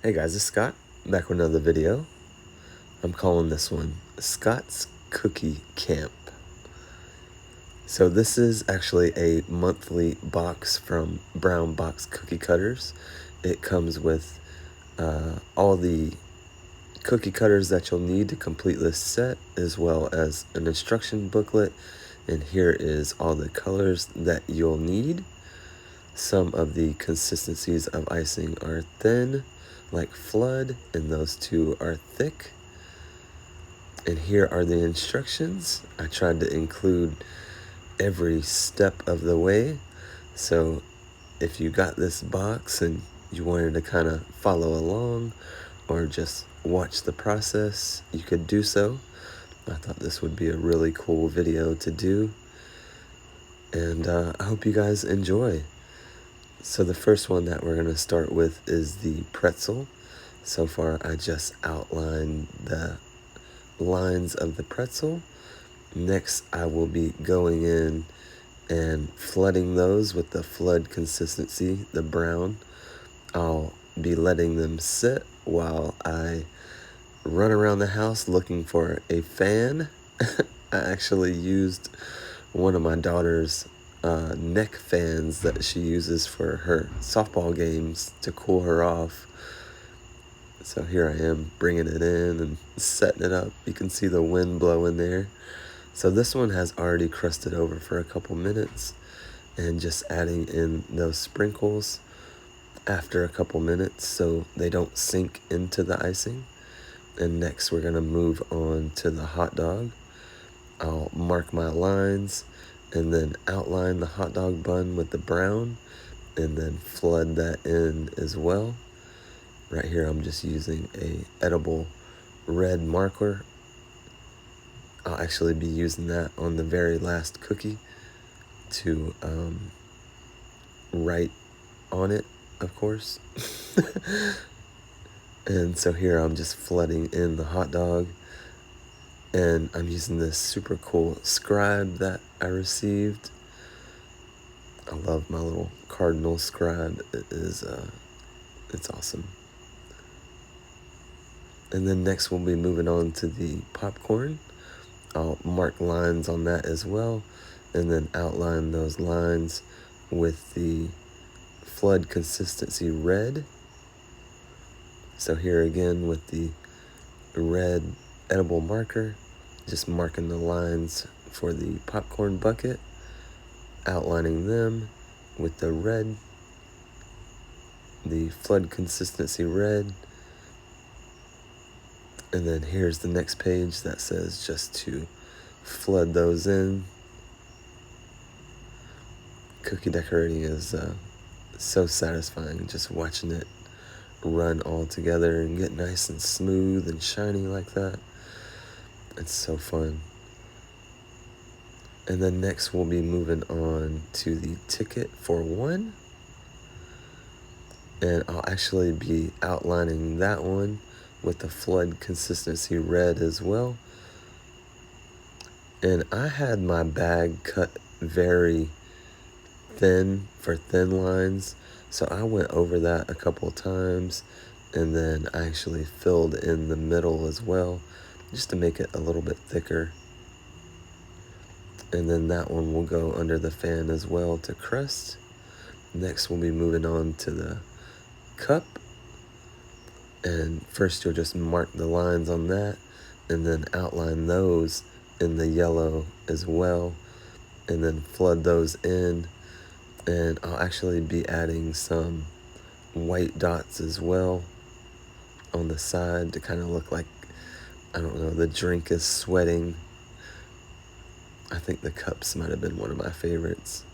Hey guys, it's Scott, back with another video. I'm calling this one Scott's Cookie Camp. So this is actually a monthly box from Brown Box Cookie Cutters. It comes with all the cookie cutters that you'll need to complete this set, as well as an instruction booklet. And here is all the colors that you'll need. Some of the consistencies of icing are thin, like Flood, and those two are thick. And here are the instructions. I tried to include every step of the way. So if you got this box and you wanted to kind of follow along or just watch the process, you could do so. I thought this would be a really cool video to do. And I hope you guys enjoy. So the first one that we're going to start with is the pretzel. So far I just outlined the lines of the pretzel. Next I will be going in and flooding those with the flood consistency, the brown. I'll be letting them sit while I run around the house looking for a fan. I actually used one of my daughter's neck fans that she uses for her softball games to cool her off. So here I am bringing it in and setting it up. You can see the wind blowing there. So this one has already crusted over for a couple minutes, and just adding in those sprinkles after a couple minutes so they don't sink into the icing. And next we're gonna move on to the hot dog. I'll mark my lines and then outline the hot dog bun with the brown and then flood that in as well. Right here I'm just using a edible red marker. I'll actually be using that on the very last cookie to write on it, of course. And so here I'm just flooding in the hot dog, and I'm using this super cool scribe that I received. I love my little cardinal scribe. It's awesome. And then next we'll be moving on to the popcorn. I'll mark lines on that as well, and then outline those lines with the flood consistency red. So here again with the red edible marker, just marking the lines for the popcorn bucket, outlining them with the red, the flood consistency red. And then here's the next page that says just to flood those in. Cookie decorating is so satisfying, just watching it run all together and get nice and smooth and shiny like that. It's so fun. And then next we'll be moving on to the ticket for one. And I'll actually be outlining that one with the flood consistency red as well. And I had my bag cut very thin for thin lines, so I went over that a couple times, and then I actually filled in the middle as well, just to make it a little bit thicker. And then that one will go under the fan as well to crust. Next we'll be moving on to the cup, and first you'll just mark the lines on that and then outline those in the yellow as well, and then flood those in. And I'll actually be adding some white dots as well on the side to kind of look like, I don't know, the drink is sweating. I think the cups might have been one of my favorites.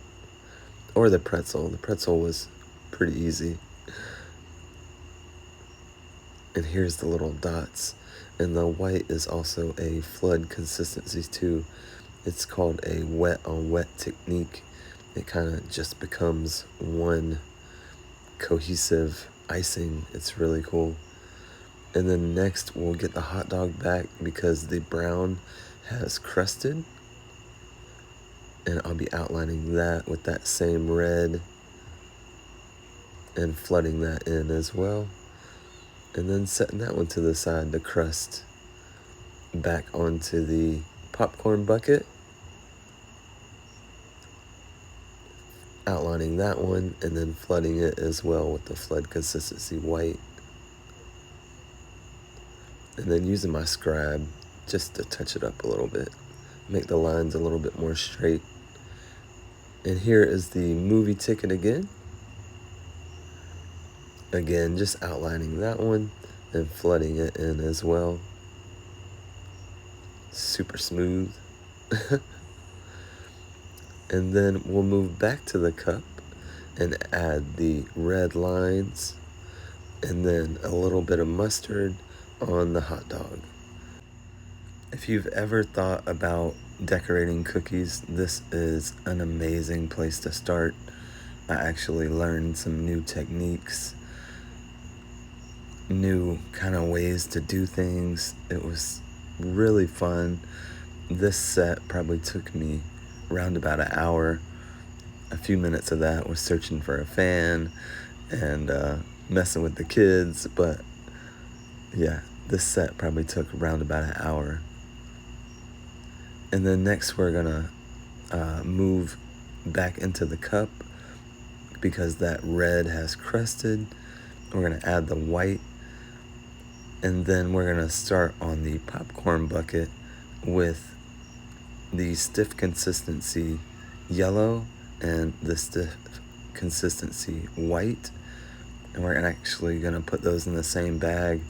Or the pretzel. The pretzel was pretty easy. And here's the little dots. And the white is also a flood consistency too. It's called a wet on wet technique. It kind of just becomes one cohesive icing. It's really cool. And then next we'll get the hot dog back because the brown has crusted. And I'll be outlining that with that same red and flooding that in as well. And then setting that one to the side, the crust back onto the popcorn bucket. Outlining that one and then flooding it as well with the flood consistency white. And then using my scribe just to touch it up a little bit, make the lines a little bit more straight. And here is the movie ticket again. Again, just outlining that one and flooding it in as well. Super smooth. And then we'll move back to the cup and add the red lines and then a little bit of mustard on the hot dog. If you've ever thought about decorating cookies, this is an amazing place to start. I actually learned some new techniques, new kind of ways to do things. It was really fun. This set probably took me around about an hour. A few minutes of that was searching for a fan and messing with the kids, but yeah, this set probably took around about an hour. And then next we're gonna move back into the cup because that red has crusted. We're gonna add the white, and then we're gonna start on the popcorn bucket with the stiff consistency yellow and the stiff consistency white. And we're actually gonna put those in the same bag.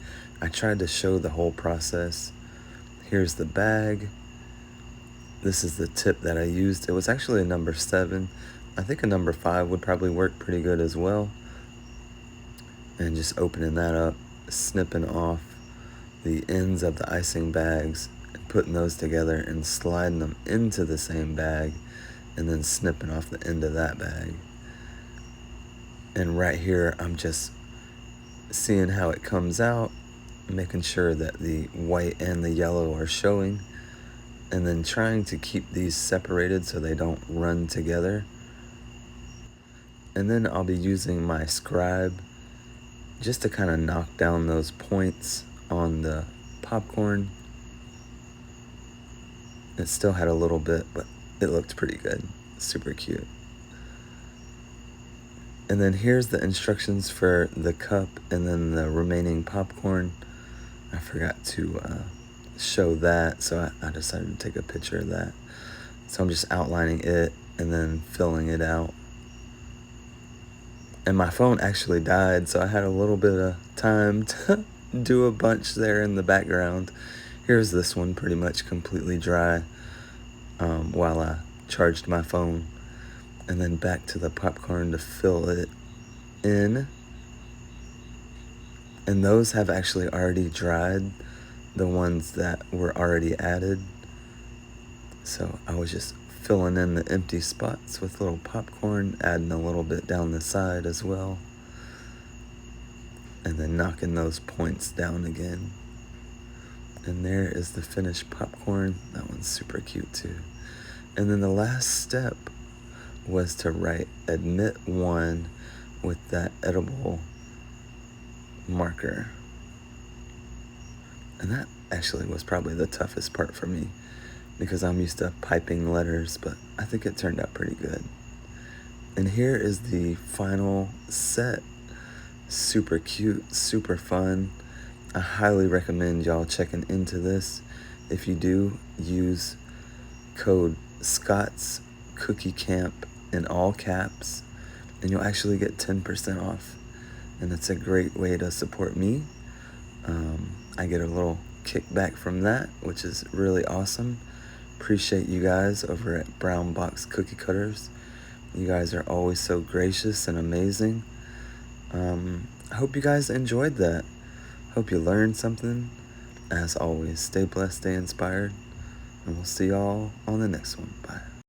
I tried to show the whole process. Here's the bag. This is the tip that I used. It was actually a number 7. I think a number 5 would probably work pretty good as well. And just opening that up, snipping off the ends of the icing bags and putting those together and sliding them into the same bag and then snipping off the end of that bag. And right here, I'm just seeing how it comes out, making sure that the white and the yellow are showing, and then trying to keep these separated so they don't run together. And then I'll be using my scribe just to kind of knock down those points on the popcorn. It still had a little bit, but it looked pretty good. Super cute. And then here's the instructions for the cup and then the remaining popcorn. I forgot to show that, so I decided to take a picture of that. So I'm just outlining it and then filling it out. And my phone actually died, so I had a little bit of time to do a bunch there in the background. Here's this one pretty much completely dry while I charged my phone. And then back to the popcorn to fill it in. And those have actually already dried, the ones that were already added. So I was just filling in the empty spots with little popcorn, adding a little bit down the side as well. And then knocking those points down again. And there is the finished popcorn. That one's super cute too. And then the last step was to write admit 1 with that edible marker. And that actually was probably the toughest part for me because I'm used to piping letters, but I think it turned out pretty good. And here is the final set. Super cute, super fun. I highly recommend y'all checking into this. If you do, use code Scott's Cookie Camp in all caps, and you'll actually get 10% off. And it's a great way to support me. I get a little kickback from that, which is really awesome. Appreciate you guys over at Brown Box Cookie Cutters. You guys are always so gracious and amazing. I hope you guys enjoyed that. Hope you learned something. As always, stay blessed, stay inspired, and we'll see y'all on the next one. Bye.